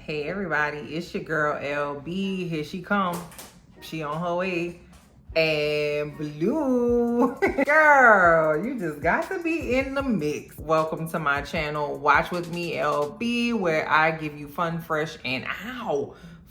Hey everybody, it's your girl LB. Here she come. She on her way. And Blue. Girl, you just got to be in the mix. Welcome to my channel, Watch With Me LB, where I give you fun, fresh, and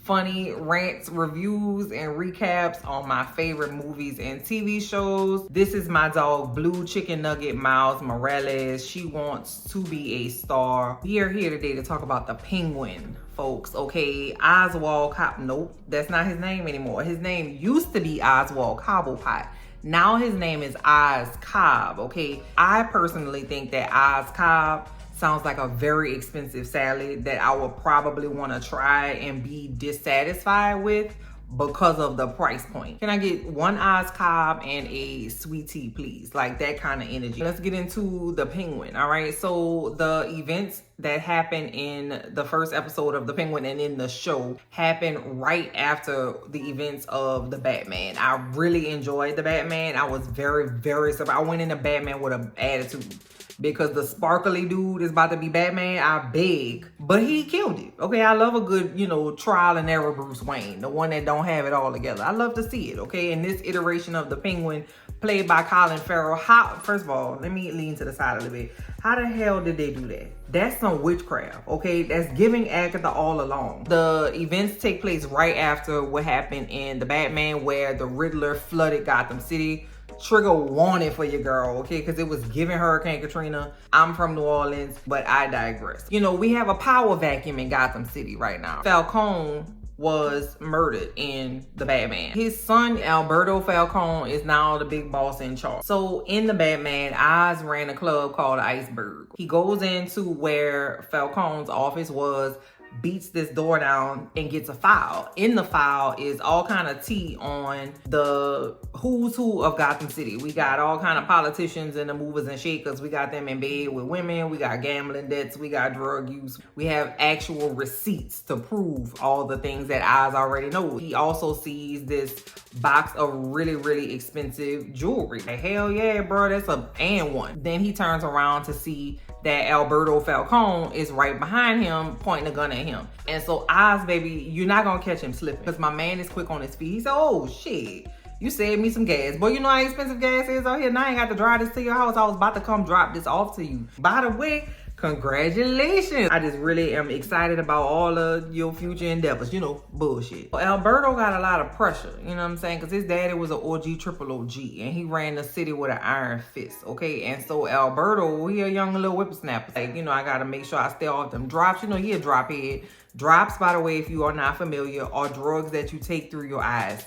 funny rants, reviews, and recaps on my favorite movies and TV shows. This is my dog, Blue Chicken Nugget Miles Morales. She wants to be a star. We are here today to talk about the Penguin, folks, okay? Oswald nope, that's not his name anymore. His name used to be Oswald Cobblepot. Now his name is Oz Cobb, okay? I personally think that Oz Cobb sounds like a very expensive salad that I would probably want to try and be dissatisfied with because of the price point. Can I get one Oz Cobb and a sweet tea, please? Like that kind of energy. Let's get into the Penguin, all right? So the events that happened in the first episode of the Penguin and in the show happened right after the events of the Batman. I really enjoyed the Batman. I was very, very surprised. I went into Batman with an attitude, because the sparkly dude is about to be Batman. I beg. But he killed it. Okay, I love a good, trial and error Bruce Wayne. The one that don't have it all together. I love to see it, okay? In this iteration of the Penguin, played by Colin Farrell. First of all, let me lean to the side a little bit. How the hell did they do that? That's some witchcraft, okay? That's giving Agatha all along. The events take place right after what happened in the Batman, where the Riddler flooded Gotham City. Trigger warning for your girl, okay? Because it was giving Hurricane Katrina. I'm from New Orleans, but I digress. We have a power vacuum in Gotham City right now. Falcone was murdered in the Batman. His son, Alberto Falcone, is now the big boss in charge. So in the Batman, Oz ran a club called Iceberg. He goes into where Falcone's office was, beats this door down, and gets a file. In the file is all kind of tea on the who's who of Gotham City. We got all kind of politicians and the movers and shakers. We got them in bed with women. We got gambling debts. We got drug use. We have actual receipts to prove all the things that Oz already knows. He also sees this box of really, really expensive jewelry. Like, hell yeah, bro, that's a and one. Then he turns around to see that Alberto Falcone is right behind him, pointing a gun at him. And so Oz, baby, you're not gonna catch him slipping, because my man is quick on his feet. He said, oh shit, you saved me some gas. Boy, you know how expensive gas is out here? Now I ain't got to drive this to your house. I was about to come drop this off to you. By the way, congratulations. I just really am excited about all of your future endeavors. Bullshit. Alberto got a lot of pressure, you know what I'm saying? Because his daddy was an OG, triple OG, and he ran the city with an iron fist, okay? And so Alberto, he a young little whippersnapper. Like, I got to make sure I stay off them drops. He a drop head. Drops, by the way, if you are not familiar, are drugs that you take through your eyes.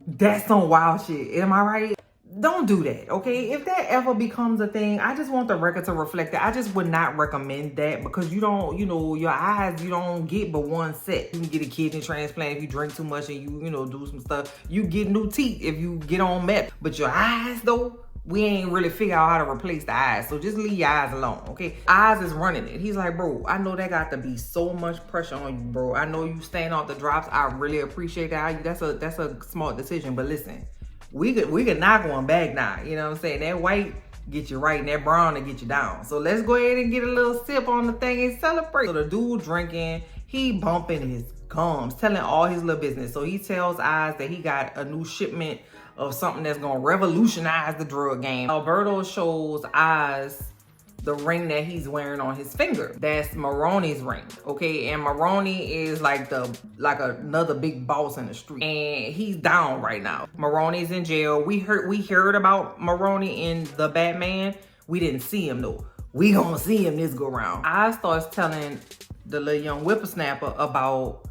That's some wild shit. Am I right? Don't do that, okay? If that ever becomes a thing, I just want the record to reflect that. I just would not recommend that, because you don't, your eyes, you don't get but one set. You can get a kidney transplant if you drink too much and you do some stuff. You get new teeth if you get on meth. But your eyes, though, we ain't really figure out how to replace the eyes. So just leave your eyes alone, okay? Oz is running it. He's like, bro, I know that got to be so much pressure on you, bro. I know you staying off the drops. I really appreciate that. That's a smart decision. But listen, we could knock one back now. You know what I'm saying? That white get you right and that brown to get you down. So let's go ahead and get a little sip on the thing and celebrate. So the dude drinking, he bumping his gums, telling all his little business. So he tells Oz that he got a new shipment of something that's gonna revolutionize the drug game. Alberto shows Oz the ring that he's wearing on his finger. That's Maroni's ring, okay? And Maroni is like another big boss in the street, and he's down right now. Maroni's in jail. We heard about Maroni in the Batman. We didn't see him though. We gonna see him this go round. Oz starts telling the little young whippersnapper about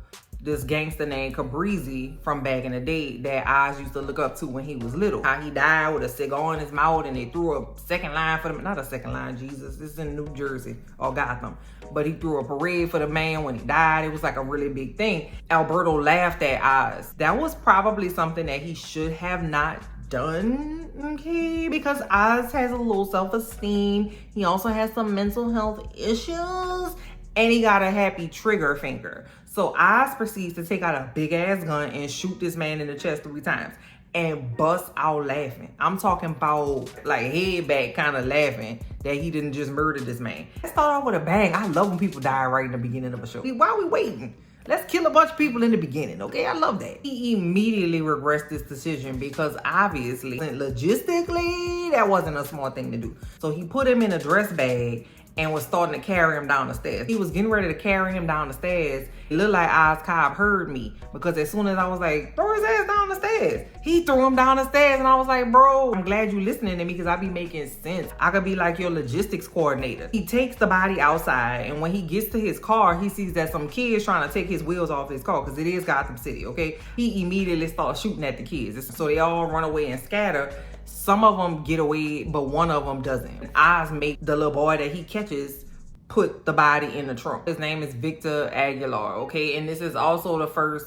this gangster named Cabrizi from back in the day that Oz used to look up to when he was little. How he died with a cigar in his mouth, and they threw a second line for him. Not a second line, Jesus. This is in New Jersey or Gotham. But he threw a parade for the man when he died. It was like a really big thing. Alberto laughed at Oz. That was probably something that he should have not done, okay? Because Oz has a low self-esteem. He also has some mental health issues, and he got a happy trigger finger. So Oz proceeds to take out a big ass gun and shoot this man in the chest 3 times. and bust out laughing. I'm talking about like head back kind of laughing that he didn't just murder this man. Let's start off with a bang. I love when people die right in the beginning of a show. Why are we waiting? Let's kill a bunch of people in the beginning, okay? I love that. He immediately regrets this decision because obviously, logistically, that wasn't a smart thing to do. So he put him in a dress bag and was starting to carry him down the stairs. He was getting ready to carry him down the stairs. It looked like Oz Cobb heard me because as soon as I was like, throw his ass down the stairs, he threw him down the stairs and I was like, bro, I'm glad you listening to me because I be making sense. I could be like your logistics coordinator. He takes the body outside and when he gets to his car, he sees that some kids trying to take his wheels off his car because it is Gotham City, okay? He immediately starts shooting at the kids. So they all run away and scatter. Some of them get away, but one of them doesn't. Oz make the little boy that he catches put the body in the trunk. His name is Victor Aguilar, okay? And this is also the first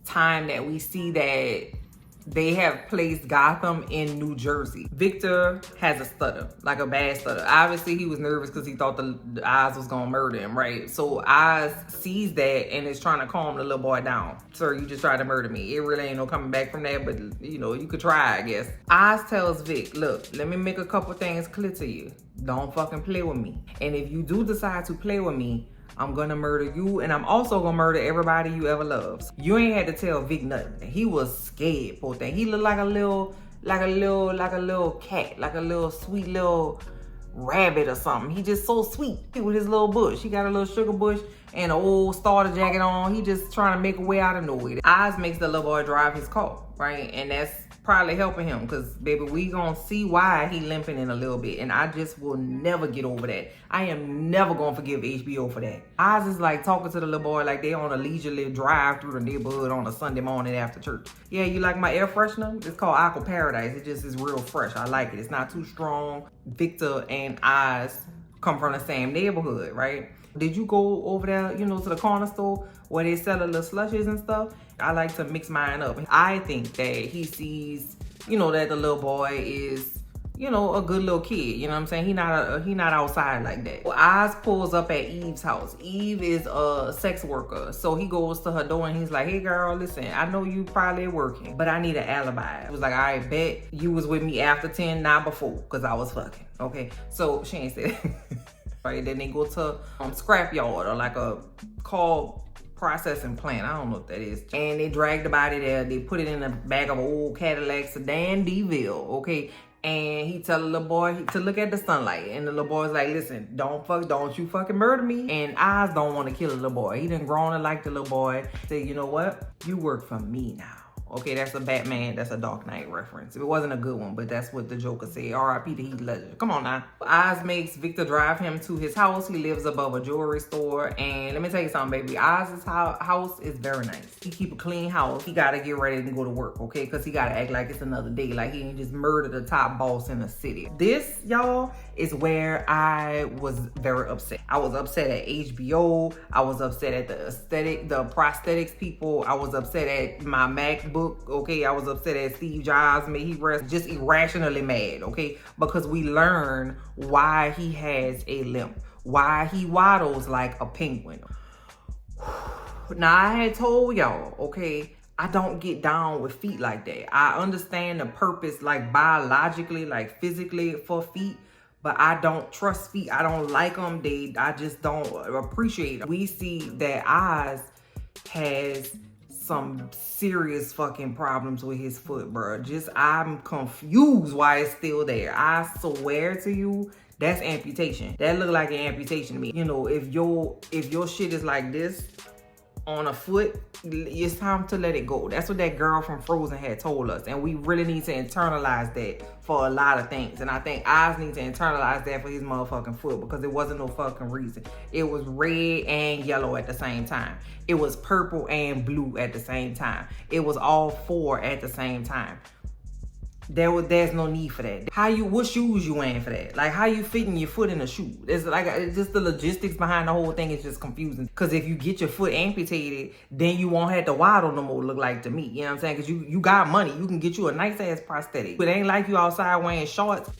time that we see that they have placed Gotham in New Jersey. Victor has a stutter, like a bad stutter. Obviously, he was nervous because he thought the Oz was gonna murder him, right? So Oz sees that and is trying to calm the little boy down. Sir, you just tried to murder me. It really ain't no coming back from that, but you know, you could try, I guess. Oz tells Vic, look, let me make a couple things clear to you. Don't fucking play with me. And if you do decide to play with me, I'm gonna murder you, and I'm also gonna murder everybody you ever loved. You ain't had to tell Vic nothing. He was scared, poor thing. He looked like a little cat, like a little sweet little rabbit or something. He just so sweet with his little bush. He got a little sugar bush and an old starter jacket on. He just trying to make a way out of nowhere. Oz makes the little boy drive his car, right? And that's probably helping him because baby, we gonna see why he limping in a little bit, and I just will never get over that. I am never gonna forgive HBO for that. Oz is like talking to the little boy like they on a leisurely drive through the neighborhood on a Sunday morning after church. Yeah, you like my air freshener? It's called Aqua Paradise. It just is real fresh. I like it. It's not too strong. Victor and Oz come from the same neighborhood, right? Did you go over there, you know, to the corner store where they sell the little slushes and stuff? I like to mix mine up. I think that he sees, you know, that the little boy is, you know, a good little kid. You know what I'm saying? He not outside like that. Well, Oz pulls up at Eve's house. Eve is a sex worker. So he goes to her door and he's like, hey girl, listen, I know you probably working, but I need an alibi. It was like, I bet you was with me after 10, not before, because I was fucking. Okay, so she ain't said right, then they go to scrapyard or like a car processing plant. I don't know what that is. And they drag the body there. They put it in the back of an old Cadillac sedan DeVille, okay? And he tell the little boy to look at the sunlight. And the little boy's like, listen, don't you fucking murder me. And Oz don't want to kill the little boy. He done grown and like the little boy. Say, you know what? You work for me now. Okay, that's a Batman, that's a Dark Knight reference. It wasn't a good one, but that's what the Joker said. R.I.P. to Heath Ledger. Come on now. Oz makes Victor drive him to his house. He lives above a jewelry store. And let me tell you something, baby. Oz's house is very nice. He keep a clean house. He got to get ready to go to work, okay? Because he got to act like it's another day. Like he ain't just murdered the top boss in the city. This, y'all, is where I was very upset. I was upset at HBO. I was upset at the prosthetics people. I was upset at my MacBook. Okay, I was upset at Steve Jobs. May he rest, just irrationally mad, okay? Because we learn why he has a limp, why he waddles like a penguin. Now, I had told y'all, okay, I don't get down with feet like that. I understand the purpose, like biologically, like physically for feet, but I don't trust feet. I don't like them. I just don't appreciate them. We see that Oz has some serious fucking problems with his foot, bro. I'm confused why it's still there. I swear to you, that's amputation. That look like an amputation to me. You know, if your shit is like this on a foot, it's time to let it go. That's what that girl from Frozen had told us. And we really need to internalize that for a lot of things. And I think Oz needs to internalize that for his motherfucking foot because it wasn't no fucking reason. It was red and yellow at the same time. It was purple and blue at the same time. It was all four at the same time. There's no need for that. What shoes you wearing for that? Like how you fitting your foot in a shoe? It's just the logistics behind the whole thing is just confusing. Cause if you get your foot amputated, then you won't have to waddle no more, look like to me. You know what I'm saying? Cause you got money. You can get you a nice ass prosthetic. But it ain't like you outside wearing shorts.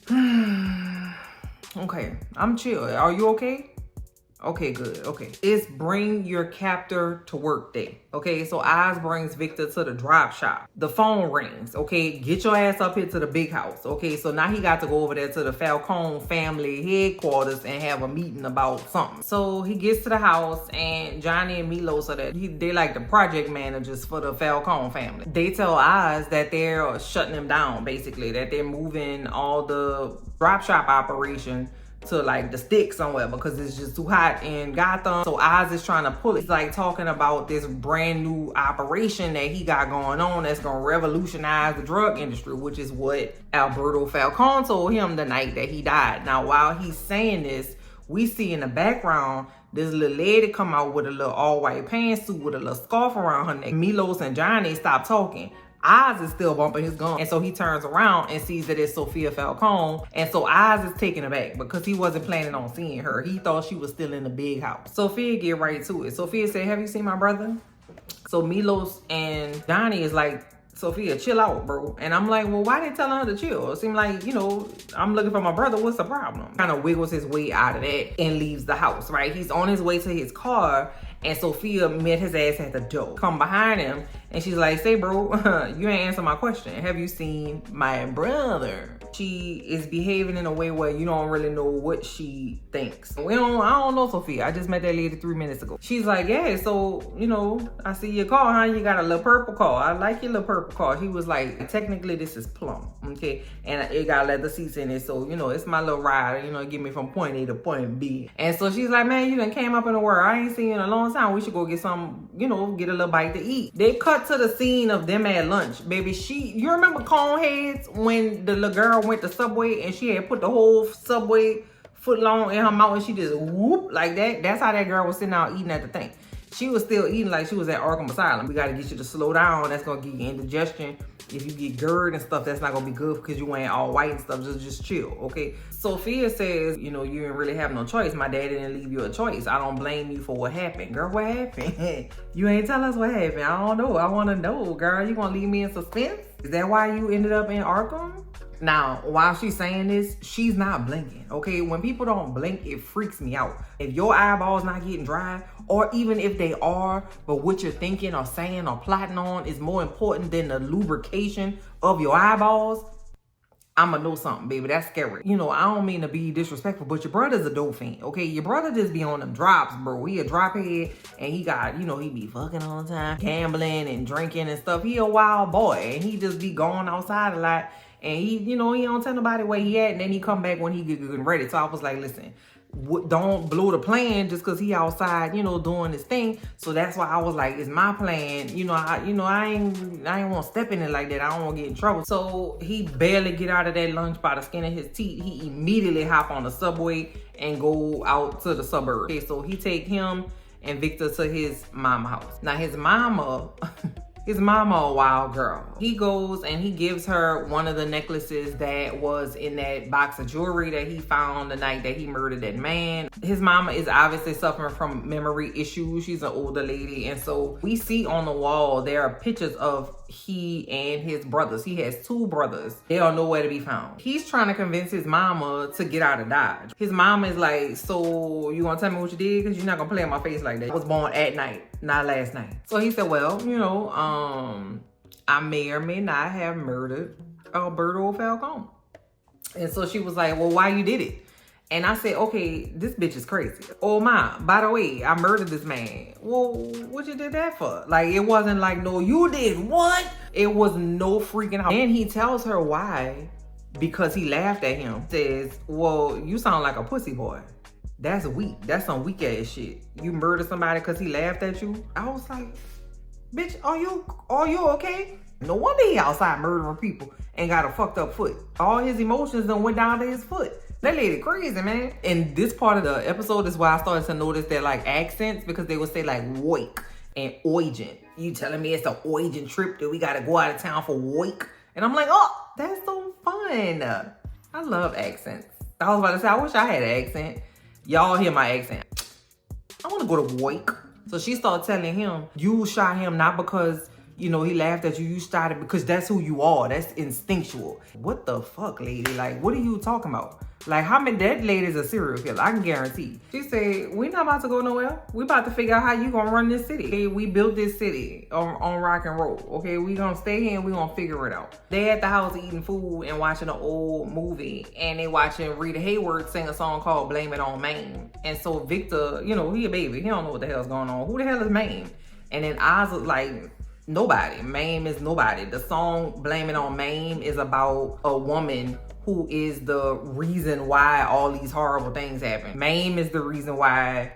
Okay, I'm chill. Are you okay? Okay, good. Okay. It's bring your captor to work day. Okay, so Oz brings Victor to the drop shop. The phone rings. Okay, get your ass up here to the big house. Okay, so now he got to go over there to the Falcone family headquarters and have a meeting about something. So he gets to the house and Johnny and Milos are there. They like the project managers for the Falcone family. They tell Oz that they're shutting him down, basically, that they're moving all the drop shop operation to like the stick somewhere because it's just too hot in Gotham. So Oz is trying to pull it. He's like talking about this brand new operation that he got going on that's gonna revolutionize the drug industry, which is what Alberto Falcone told him the night that he died. Now, while he's saying this, we see in the background this little lady come out with a little all-white pantsuit with a little scarf around her neck. Milos and Johnny stop talking. Oz is still bumping his gun. And so he turns around and sees that it's Sofia Falcone. And so Oz is taken aback because he wasn't planning on seeing her. He thought she was still in the big house. Sophia get right to it. Sophia said, have you seen my brother? So Milos and Johnny is like, Sophia, chill out, bro. And I'm like, well, why they telling her to chill? It seemed like, you know, I'm looking for my brother. What's the problem? Kind of wiggles his way out of that and leaves the house, right? He's on his way to his car and Sophia met his ass at the door. Come behind him and she's like, say, bro, you ain't answer my question. Have you seen my brother? She is behaving in a way where you don't really know what she thinks. I don't know Sophia. I just met that lady 3 minutes ago. She's like, yeah, so, you know, I see your car, huh? You got a little purple car. I like your little purple car. He was like, technically this is plum, okay? And it got leather seats in it. So, you know, it's my little ride, you know, get me from point A to point B. And so she's like, man, you done came up in the world. I ain't seen you in a long time. We should go get some, you know, get a little bite to eat. They cut to the scene of them at lunch. Baby, you remember Coneheads when the little girl went to Subway and she had put the whole Subway foot long in her mouth and she just whoop like that? That's how that girl was sitting out eating at the thing. She was still eating like she was at Arkham Asylum. We got to get you to slow down. That's going to give you indigestion. If you get GERD and stuff, that's not going to be good because you ain't all white and stuff. Just chill, okay? Sophia says, you know, you didn't really have no choice. My daddy didn't leave you a choice. I don't blame you for what happened. Girl, what happened? You ain't tell us what happened. I don't know. I want to know, girl. You going to leave me in suspense? Is that why you ended up in Arkham? Now, while she's saying this, she's not blinking, okay? When people don't blink, it freaks me out. If your eyeballs not getting dry, or even if they are, but what you're thinking or saying or plotting on is more important than the lubrication of your eyeballs, I'ma know something, baby. That's scary. You know, I don't mean to be disrespectful, but your brother's a dope fiend, okay? Your brother just be on them drops, bro. He a drop head, and he got, you know, he be fucking all the time, gambling and drinking and stuff. He a wild boy, and he just be going outside a lot. And he, you know, he don't tell nobody where he at. And then he come back when he get good and ready. So I was like, listen, don't blow the plan just because he outside, you know, doing his thing. So that's why I was like, it's my plan. You know, I ain't want to step in it like that. I don't want to get in trouble. So he barely get out of that lunch by the skin of his teeth. He immediately hop on the subway and go out to the suburbs. Okay, so he take him and Victor to his mama house. Now his mama... His mama a wild girl. He goes and he gives her one of the necklaces that was in that box of jewelry that he found the night that he murdered that man. His mama is obviously suffering from memory issues. She's an older lady. And so we see on the wall, there are pictures of he and his brothers. He has 2 brothers. They are nowhere to be found. He's trying to convince his mama to get out of Dodge. His mama is like, so you gonna tell me what you did? Because you're not gonna play in my face like that. I was born at night, not last night. So he said, well, you know, I may or may not have murdered Alberto Falcone. And so she was like, well, why you did it? And I said, okay, this bitch is crazy. Oh my, by the way, I murdered this man. Well, what you did that for? Like, it wasn't like, no, you did what? It was no freaking out. And he tells her why, because he laughed at him. Says, well, you sound like a pussy boy. That's weak. That's some weak ass shit. You murdered somebody because he laughed at you? I was like, bitch, are you okay? No wonder he outside murdering people and got a fucked up foot. All his emotions done went down to his foot. That lady crazy, man. And this part of the episode is why I started to notice their like accents, because they would say like woik and oigen. You telling me it's an oigen trip that we gotta go out of town for woik? And I'm like, oh, that's so fun. I love accents. I was about to say, I wish I had an accent. Y'all hear my accent. I wanna go to woik. So she started telling him, you shot him not because, you know, he laughed at you. You shot him because that's who you are. That's instinctual. What the fuck, lady? Like, what are you talking about? Like, how many, that lady's a serial killer, I can guarantee. She said, we not about to go nowhere. We about to figure out how you gonna run this city. Okay, we built this city on rock and roll. Okay, we gonna stay here and we gonna figure it out. They at the house eating food and watching an old movie, and they watching Rita Hayworth sing a song called Blame It on Maine. And so Victor, you know, he a baby. He don't know what the hell's going on. Who the hell is Maine? And then Oz was like, nobody. Mame is nobody. The song Blame It on Mame is about a woman who is the reason why all these horrible things happen. Mame is the reason why,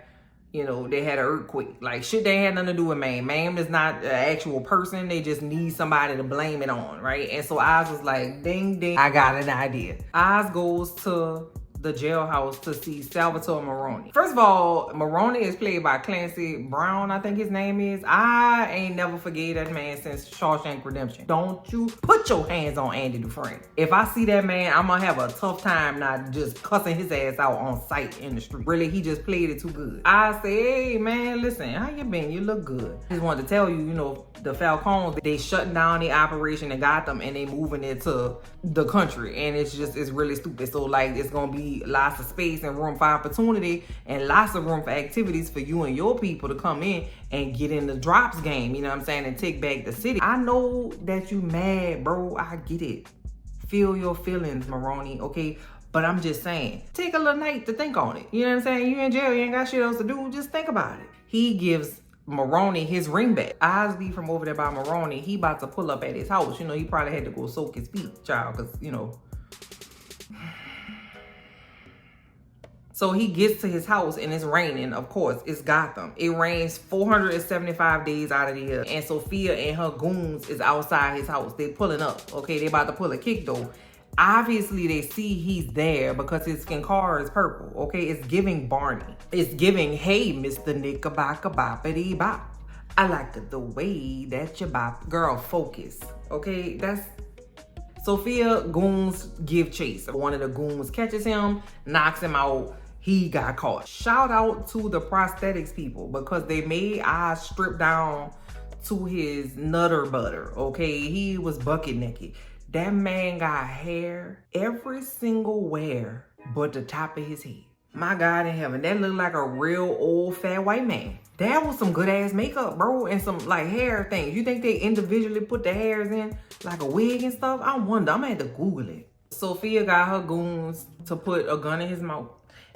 you know, they had an earthquake. Like, shit, they had nothing to do with Mame. Mame is not an actual person. They just need somebody to blame it on, right? And so Oz was like, ding, ding, I got an idea. Oz goes to the jailhouse to see Salvatore Maroni. First of all, Maroni is played by Clancy Brown, I think his name is. I ain't never forgave that man since Shawshank Redemption. Don't you put your hands on Andy Dufresne. If I see that man, I'm gonna have a tough time not just cussing his ass out on sight in the street. Really, he just played it too good. I say, hey man, listen, how you been? You look good. I just wanted to tell you, you know, the Falcones, they shutting down the operation in Gotham and they moving it to the country. And it's really stupid. So like, it's gonna be lots of space and room for opportunity and lots of room for activities for you and your people to come in and get in the drops game, you know what I'm saying, and take back the city. I know that you mad, bro. I get it. Feel your feelings, Maroni, okay? But I'm just saying, take a little night to think on it. You know what I'm saying? You in jail, you ain't got shit else to do. Just think about it. He gives Maroni his ring back. Osby from over there by Maroni, he about to pull up at his house. You know, he probably had to go soak his feet, child, because, you know. So he gets to his house and it's raining, of course. It's Gotham. It rains 475 days out of the year. And Sofia and her goons is outside his house. They pulling up, okay? They about to pull a kick though. Obviously, they see he's there because his skin car is purple, okay? It's giving Barney. It's giving, hey, Mr. Knickerbocker boppity bop. I like the way that you bop. Girl, focus, okay? That's... Sofia goons give chase. One of the goons catches him, knocks him out. He got caught. Shout out to the prosthetics people because they made Oz strip down to his nutter butter, okay? He was bucket naked. That man got hair every single where but the top of his head. My God in heaven, that looked like a real old fat white man. That was some good ass makeup, bro, and some like hair things. You think they individually put the hairs in like a wig and stuff? I wonder, I'm gonna have to Google it. Sophia got her goons to put a gun in his mouth.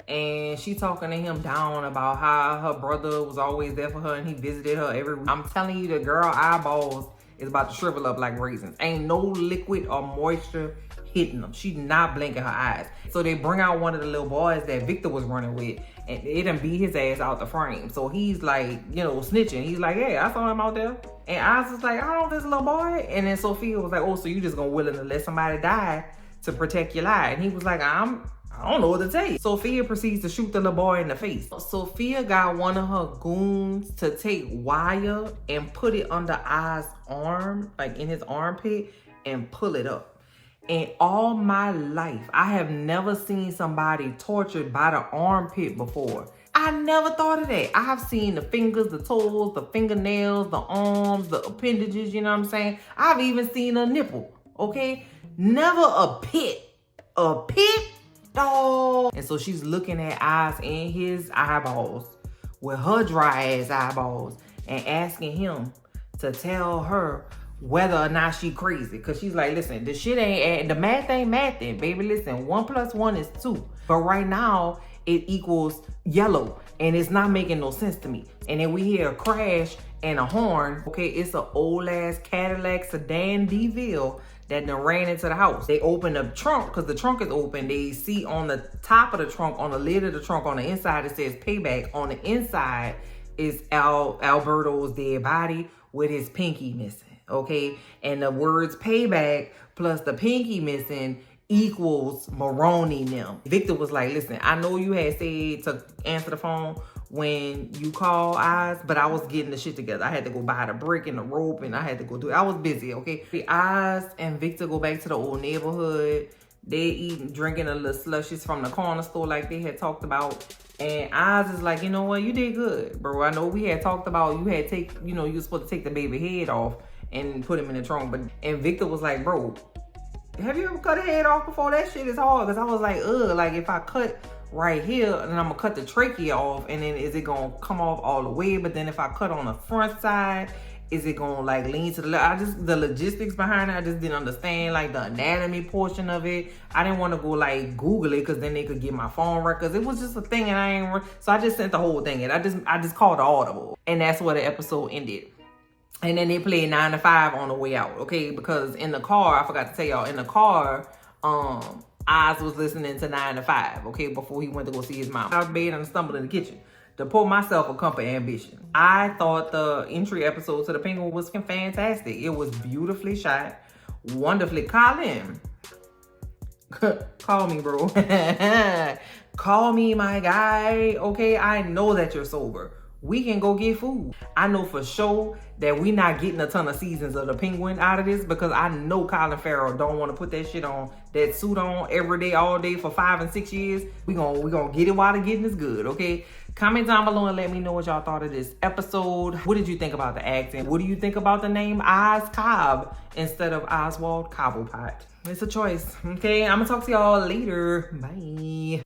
And she talking to him down about how her brother was always there for her and he visited her every week. I'm telling you, the girl eyeballs is about to shrivel up like raisins. Ain't no liquid or moisture hitting them. She not blinking her eyes. So they bring out one of the little boys that Victor was running with and it done beat his ass out the frame. So he's like, you know, snitching. He's like, hey, I saw him out there. And I was just like, I don't know this little boy. And then Sophia was like, oh, so you just gonna willing to let somebody die to protect your life? And he was like, I don't know what to tell you. Sophia proceeds to shoot the little boy in the face. Sophia got one of her goons to take wire and put it under Oz's arm, like in his armpit, and pull it up. In all my life, I have never seen somebody tortured by the armpit before. I never thought of that. I've seen the fingers, the toes, the fingernails, the arms, the appendages, you know what I'm saying? I've even seen a nipple, okay? Never a pit. A pit? Oh. And so she's looking at Oz in his eyeballs with her dry ass eyeballs and asking him to tell her whether or not she crazy. Cause she's like, listen, the shit ain't, the math ain't mathing, baby. Listen, 1 + 1 is 2. But right now it equals yellow and it's not making no sense to me. And then we hear a crash and a horn. Okay, it's an old ass Cadillac sedan DeVille that done ran into the house. They open the trunk because the trunk is open. They see on the top of the trunk, on the lid of the trunk, on the inside, it says payback. On the inside is Alberto's dead body with his pinky missing, okay? And the words payback plus the pinky missing equals Maroni them. Victor was like, listen, I know you had said to answer the phone when you call Oz, but I was getting the shit together. I had to go buy the brick and the rope and I had to go do it. I was busy, okay? Oz and Victor go back to the old neighborhood. They eating, drinking a little slushies from the corner store like they had talked about. And Oz is like, you know what? You did good, bro. I know we had talked about you had you were supposed to take the baby head off and put him in the trunk. And Victor was like, bro, Have you ever cut a head off before? That shit is hard. Because I was like, ugh, like if I cut right here and I'm gonna cut the trachea off, and then is it gonna come off all the way? But then if I cut on the front side, is it gonna like lean to the left? The logistics behind it, I just didn't understand like the anatomy portion of it. I didn't want to go like Google it because then they could get my phone records. It was just a thing, and I ain't. So I just sent the whole thing in. I just called the audible, and that's where the episode ended. And then they played 9 to 5 on the way out, okay? Because in the car, I forgot to tell y'all, in the car, Oz was listening to 9 to 5, okay, before he went to go see his mom. I was bed and stumbled in the kitchen to pour myself a cup of ambition. I thought the entry episode to The Penguin was fantastic. It was beautifully shot, wonderfully. Colin, call me, bro. Call me, my guy, okay? I know that you're sober. We can go get food. I know for sure that we not getting a ton of seasons of The Penguin out of this, because I know Colin Farrell don't want to put that shit on, that suit on every day, all day for 5 and 6 years. We gonna get it while the getting is good, okay? Comment down below and let me know what y'all thought of this episode. What did you think about the acting? What do you think about the name Oz Cobb instead of Oswald Cobblepot? It's a choice, okay? I'm gonna talk to y'all later. Bye.